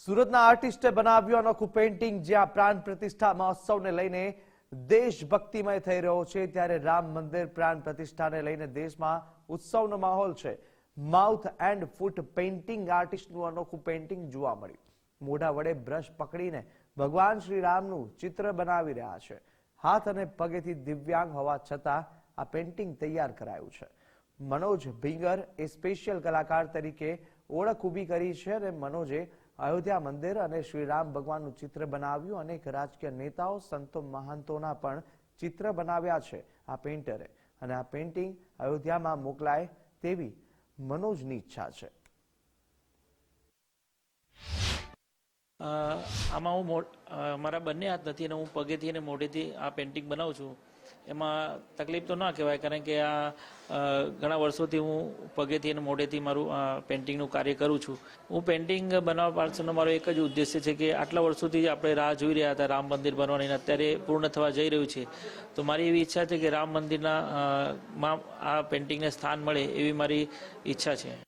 સુરતના આર્ટિસ્ટે બનાવ્યું અનોખું પેઇન્ટિંગ જ્યાં પ્રાણ પ્રતિષ્ઠા મહોત્સવને લઈને દેશભક્તિમય થઈ રહ્યો છે ત્યારે રામ મંદિર પ્રાણ પ્રતિષ્ઠાને લઈને દેશમાં ઉત્સવનો માહોલ છે। માઉથ એન્ડ ફૂટ પેઇન્ટિંગ આર્ટિસ્ટનું અનોખું પેઇન્ટિંગ જોવા મળ્યું। મોઢા વડે બ્રશ પકડીને ભગવાન શ્રી રામનું ચિત્ર બનાવી રહ્યા છે। હાથ અને પગેથી દિવ્યાંગ હોવા છતાં આ પેઇન્ટિંગ તૈયાર કરાયું છે। મનોજ ભીંગર એ સ્પેશિયલ કલાકાર તરીકે ઓળખ ઊભી કરી છે અને મનોજે અયોધ્યા મંદિર અને શ્રી રામ ભગવાનનું ચિત્ર બનાવ્યું। અનેક રાજકીય નેતાઓ સંતો મહંતોના પણ ચિત્ર બનાવ્યા છે આ પેઇન્ટરે અને આ પેઇન્ટિંગ અયોધ્યામાં મોકલાય તેવી મનોજની ઈચ્છા છે। આમાં હું મારા બંને હાથ નથી અને હું પગેથી અને મોઢેથી આ પેઇન્ટિંગ બનાવું છું। એમાં તકલીફ તો ના કહેવાય કારણ કે આ ઘણા વર્ષોથી હું પગેથી અને મોઢેથી મારું પેઇન્ટિંગનું કાર્ય કરું છું। હું પેઇન્ટિંગ બનાવવા પાછળનો મારો એક જ ઉદ્દેશ્ય છે કે આટલા વર્ષોથી આપણે રાહ જોઈ રહ્યા હતા રામ મંદિર બનવાની અત્યારે પૂર્ણ થવા જઈ રહ્યું છે। તો મારી એવી ઈચ્છા છે કે રામ મંદિરના માં આ પેઇન્ટિંગને સ્થાન મળે એવી મારી ઈચ્છા છે।